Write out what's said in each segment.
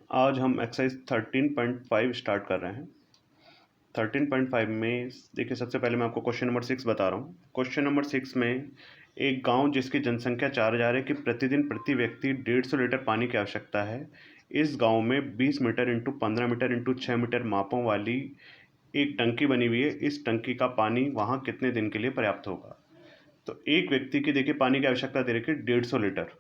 आज हम exercise 13.5 start कर रहे हैं। 13.5 में देखिए, सबसे पहले मैं आपको क्वेश्चन नंबर 6 बता रहा हूँ। क्वेश्चन नंबर 6 में एक गांव जिसकी जनसंख्या 4000 है कि प्रतिदिन प्रति व्यक्ति 150 लीटर पानी की आवश्यकता है। इस गांव में 20 metre into 15 metre into 6 metre मापों वाली एक टंकी बनी हुई है। इस टंकी का पानी वहाँ कितने दिन के लिए पर्याप्त होगा? तो एक व्यक्ति की देखिए पानी की आवश्यकता दे रखी है 150 लीटर।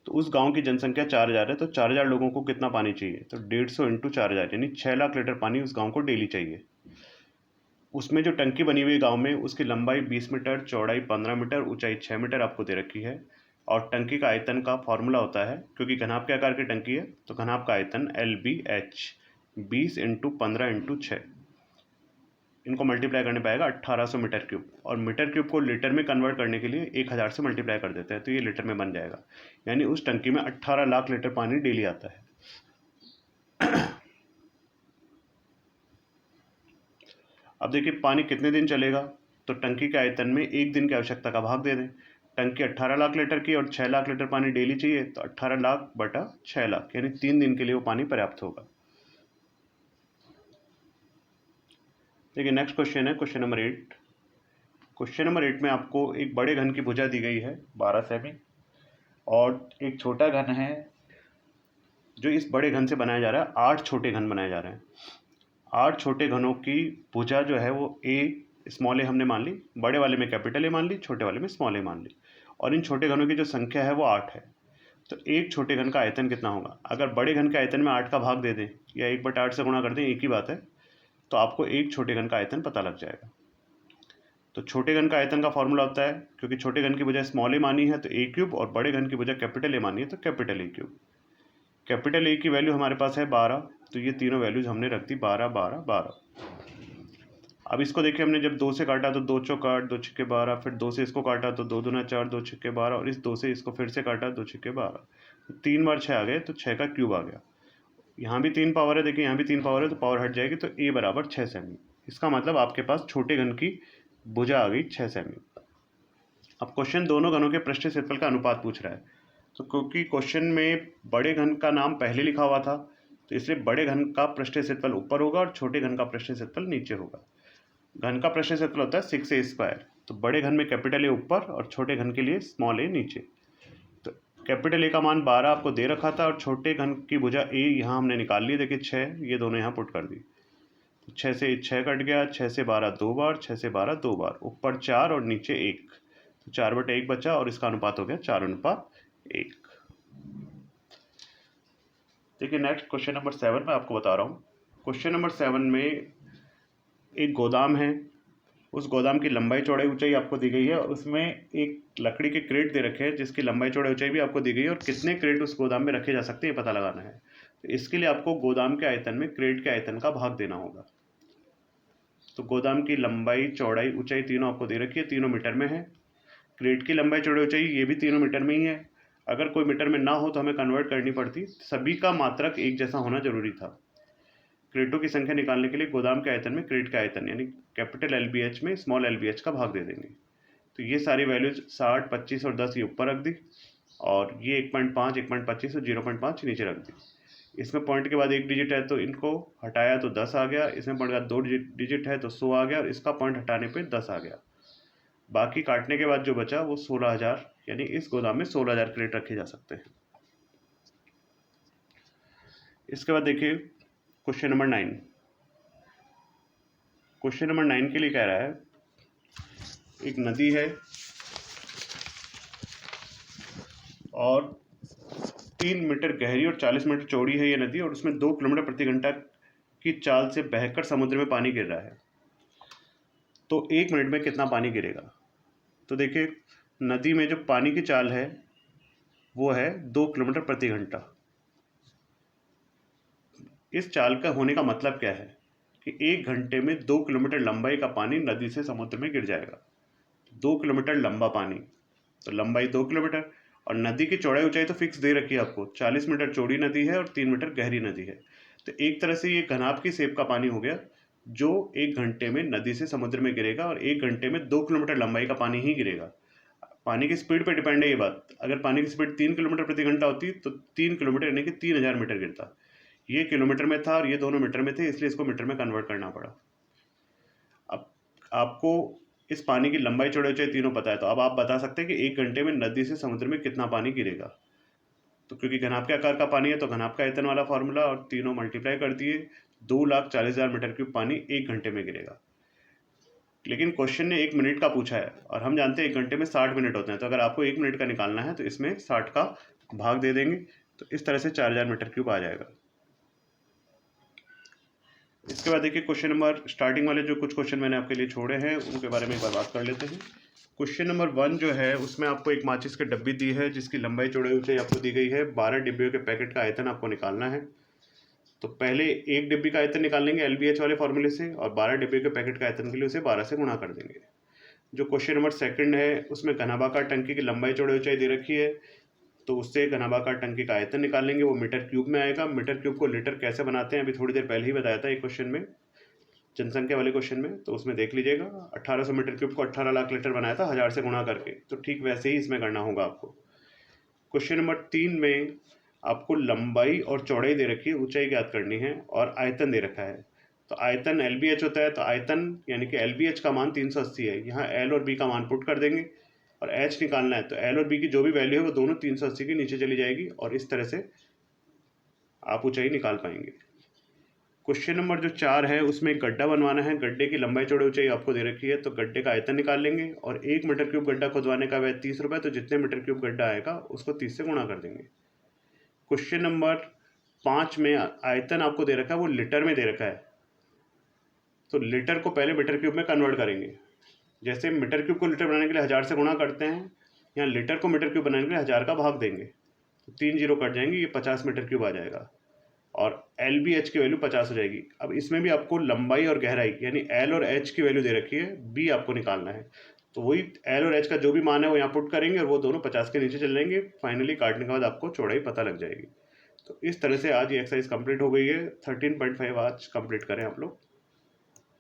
तो उस गांव की जनसंख्या 4000 है, तो 4000 लोगों को कितना पानी चाहिए? तो 150 इंटू 4000 यानी 6 लाख लीटर पानी उस गांव को डेली चाहिए। उसमें जो टंकी बनी हुई है गांव में, उसकी लंबाई 20 मीटर, चौड़ाई 15 मीटर, ऊंचाई 6 मीटर आपको दे रखी है। और टंकी का आयतन का फॉर्मूला होता है, क्योंकि घनाभ के आकार की टंकी है तो घनाभ का आयतन LBH 20 इंटू 15 इंटू 6, इनको मल्टीप्लाई करने पाएगा 1800 मीटर क्यूब। और मीटर क्यूब को लीटर में कन्वर्ट करने के लिए 1000 से मल्टीप्लाई कर देते हैं, तो ये लीटर में बन जाएगा। यानी उस टंकी में 18 लाख लीटर पानी डेली आता है। अब देखिए पानी कितने दिन चलेगा, तो टंकी के आयतन में एक दिन की आवश्यकता का भाग दे दें। टंकी 18 लाख लीटर की और 6 लाख लीटर पानी डेली चाहिए, तो 18 लाख बटा 6 लाख यानी 3 दिन के लिए वो पानी पर्याप्त होगा। देखिए नेक्स्ट क्वेश्चन है क्वेश्चन नंबर 8। क्वेश्चन नंबर 8 में आपको एक बड़े घन की भुजा दी गई है 12 सेमी, और एक छोटा घन है जो इस बड़े घन से बनाया जा रहा है। 8 छोटे घन बनाए जा रहे हैं। 8 छोटे घनों की भुजा जो है वो स्मॉल ए हमने मान ली, बड़े वाले में कैपिटल ए मान ली, छोटे वाले में स्मॉल ए मान ली। और इन छोटे घनों की जो संख्या है वो 8 है। तो एक छोटे घन का आयतन कितना होगा? अगर बड़े घन के आयतन में 8 का भाग दे दें या 1/8 से गुणा कर दें, एक ही बात है, तो आपको एक छोटे घन का आयतन पता लग जाएगा। तो छोटे घन का आयतन का फॉर्मूला होता है, क्योंकि छोटे घन की बजाय स्मॉल ए मानी है तो ए क्यूब, और बड़े घन की बजाय कैपिटल ए मानी है तो capital A cube. Capital A की वैल्यू हमारे पास है 12, तो ये तीनों वैल्यूज हमने रख दी 12 12 12। अब इसको देखिए, हमने जब 2 से काटा तो 2 चौक 8, 2 छक्के 12, फिर 2 से इसको काटा तो 2 दूना 4, 2 छक्के 12, और इस 2 से इसको फिर से काटा 2 छक्के 12, तो 3 बार 6 आ गए, तो 6 का क्यूब आ गया। यहाँ भी 3 पावर है, देखिए यहाँ भी 3 पावर है, तो पावर हट जाएगी, तो ए बराबर 6 सेमी। इसका मतलब आपके पास छोटे घन की भुजा आ गई 6 सेमी। अब क्वेश्चन दोनों घनों के पृष्ठीय क्षेत्रफल का अनुपात पूछ रहा है। तो क्योंकि क्वेश्चन में बड़े घन का नाम पहले लिखा हुआ था, तो इसलिए बड़े घन का पृष्ठीय क्षेत्रफल ऊपर होगा और छोटे घन का पृष्ठीय क्षेत्रफल नीचे होगा। घन का पृष्ठीय क्षेत्रफल होता है 6a स्क्वायर, तो बड़े घन में कैपिटल ए ऊपर और छोटे घन के लिए स्मॉल ए नीचे। तो कैपिटल ए का मान 12 आपको दे रखा था, और छोटे घन की भुजा ए यहाँ हमने निकाल ली, देखिए 6, ये दोनों यहाँ पुट कर दी। तो 6 से 6 कट गया, 6 से 12 2 बार, 6 से 12 2 बार, ऊपर 4 और नीचे 1, तो 4/1 बचा, और इसका अनुपात हो गया 4:1। देखिए नेक्स्ट क्वेश्चन नंबर 7 में आपको बता रहा हूँ। क्वेश्चन नंबर 7 में एक गोदाम है, उस गोदाम की लंबाई चौड़ाई ऊंचाई आपको दी गई है, और उसमें एक लकड़ी के क्रेट दे रखे हैं जिसकी लंबाई चौड़ाई ऊंचाई भी आपको दी गई है, और कितने क्रेट उस गोदाम में रखे जा सकते हैं ये पता लगाना है। तो इसके लिए आपको गोदाम के आयतन में क्रेट के आयतन का भाग देना होगा। तो गोदाम की लंबाई चौड़ाई ऊंचाई तीनों आपको दे रखी है, तीनों मीटर में है। क्रेट की लंबाई चौड़ाई ऊंचाई ये भी तीनों मीटर में ही है। अगर कोई मीटर में ना हो तो हमें कन्वर्ट करनी पड़ती, सभी का मात्रक एक जैसा होना जरूरी था। क्रेटों की संख्या निकालने के लिए गोदाम के आयतन में क्रेट का आयतन यानी कैपिटल LBH में स्मॉल LBH का भाग दे देंगे। तो ये सारी वैल्यूज 60, 25 और 10 ये ऊपर रख दी, और ये 1.5, 1.25 और 0.5 नीचे रख दी। इसमें पॉइंट के बाद एक डिजिट है तो इनको हटाया तो 10 आ गया, इसमें पॉइंट के बाद 2 डिजिट है तो 100 आ गया, और इसका पॉइंट हटाने पे 10 आ गया। बाकी काटने के बाद जो बचा वो 16,000, यानी इस गोदाम में 16,000 क्रेट रखे जा सकते हैं। इसके बाद देखिए क्वेश्चन नंबर 9। क्वेश्चन नंबर 9 के लिए कह रहा है, एक नदी है और 3 मीटर गहरी और 40 मीटर चौड़ी है ये नदी, और उसमें 2 किलोमीटर प्रति घंटा की चाल से बहकर समुद्र में पानी गिर रहा है। तो 1 मिनट में कितना पानी गिरेगा? तो देखिए नदी में जो पानी की चाल है वो है 2 किलोमीटर प्रति घंटा। इस चाल का होने का मतलब क्या है कि 1 घंटे में 2 किलोमीटर लंबाई का पानी नदी से समुद्र में गिर जाएगा। 2 किलोमीटर लंबा पानी, तो लंबाई 2 किलोमीटर, और नदी की चौड़ाई ऊंचाई तो फिक्स दे रखी है आपको, 40 मीटर चौड़ी नदी है और 3 मीटर गहरी नदी है। तो एक तरह से ये घनाभ की शेप का पानी हो गया जो 1 घंटे में नदी से समुद्र में गिरेगा, और 1 घंटे में 2 किलोमीटर लंबाई का पानी ही गिरेगा। पानी की स्पीड पे डिपेंड है ये बात। अगर पानी की स्पीड 3 किलोमीटर प्रति घंटा होती तो 3 किलोमीटर यानी कि 3000 मीटर गिरता। ये किलोमीटर में था और ये दोनों मीटर में थे, इसलिए इसको मीटर में कन्वर्ट करना पड़ा। अब आपको इस पानी की लंबाई चौड़ाई ऊंचाई तीनों पता है, तो अब आप बता सकते हैं कि 1 घंटे में नदी से समुद्र में कितना पानी गिरेगा। तो क्योंकि घनाभ के आकार का पानी है तो घनाभ का आयतन वाला फॉर्मूला और तीनों मल्टीप्लाई कर दिए, 2,40,000 मीटर क्यूब पानी 1 घंटे में गिरेगा। लेकिन क्वेश्चन ने 1 मिनट का पूछा है और हम जानते हैं 1 घंटे में 60 मिनट होते हैं, तो अगर आपको 1 मिनट का निकालना है तो इसमें 60 का भाग दे देंगे, तो इस तरह से 4,000 मीटर क्यूब आ जाएगा। इसके बाद देखिए क्वेश्चन नंबर, स्टार्टिंग वाले जो कुछ क्वेश्चन मैंने आपके लिए छोड़े हैं उनके बारे में एक बार बात कर लेते हैं। क्वेश्चन नंबर 1 जो है उसमें आपको एक माचिस की डब्बी दी है जिसकी लंबाई चौड़ाई ऊंचाई आपको दी गई है। 12 डिब्बियों के पैकेट का आयतन आपको निकालना है। तो पहले एक डिब्बी का आयतन निकाल लेंगे LBH वाले फॉर्मूले से और 12 डिब्बे के पैकेट का आयतन के लिए उसे 12 से गुणा कर देंगे। जो क्वेश्चन नंबर 2 है उसमें घनाभाकार टंकी की लंबाई चौड़ाई ऊंचाई दे रखी है, तो उससे घनाभाकार टंकी का आयतन निकाल लेंगे, वो मीटर क्यूब में आएगा। मीटर क्यूब को लीटर कैसे बनाते हैं अभी थोड़ी देर पहले ही बताया था एक क्वेश्चन में, जनसंख्या वाले क्वेश्चन में, तो उसमें देख लीजिएगा। 1800 मीटर क्यूब को 18 लाख लीटर बनाया था 1000 से गुणा करके, तो ठीक वैसे ही इसमें करना होगा आपको। क्वेश्चन नंबर 3 में आपको लंबाई और चौड़ाई दे रखी है, ऊंचाई ज्ञात करनी है और आयतन दे रखा है। तो आयतन LBH होता है, तो आयतन यानी कि LBH का मान 380 है। यहाँ L और B का मान पुट कर देंगे और H निकालना है, तो L और B की जो भी वैल्यू है वो दोनों 380 के नीचे चली जाएगी और इस तरह से आप ऊंचाई निकाल पाएंगे। क्वेश्चन नंबर जो 4 है उसमें एक गड्ढा बनवाना है। गड्ढे की लंबाई चौड़ाई ऊंचाई आपको दे रखी है, तो गड्ढे का आयतन निकाल लेंगे और 1 मीटर क्यूब गड्ढा खुदवाने का व्यय 30 रुपये, तो जितने मीटर क्यूब गड्ढा आएगा उसको 30 से गुणा कर देंगे। क्वेश्चन नंबर 5 में आयतन आपको दे रखा है वो लीटर में दे रखा है, तो लीटर को पहले मीटर क्यूब में कन्वर्ट करेंगे। जैसे मीटर क्यूब को लीटर बनाने के लिए 1000 से गुणा करते हैं, यहाँ लीटर को मीटर क्यूब बनाने के लिए 1000 का भाग देंगे, तो 3 जीरो कट जाएंगे, ये 50 मीटर क्यूब आ जाएगा और LBH की वैल्यू 50 हो जाएगी। अब इसमें भी आपको लंबाई और गहराई यानी L और H की वैल्यू दे रखी है, B आपको निकालना है, तो वही L और H का जो भी मान है वो यहाँ पुट करेंगे और वो दोनों 50 के नीचे चल जाएंगे। फाइनली काटने के बाद आपको चौड़ाई पता लग जाएगी। तो इस तरह से आज ये एक्सरसाइज कंप्लीट हो गई है। 13.5 आज कंप्लीट करें आप लोग।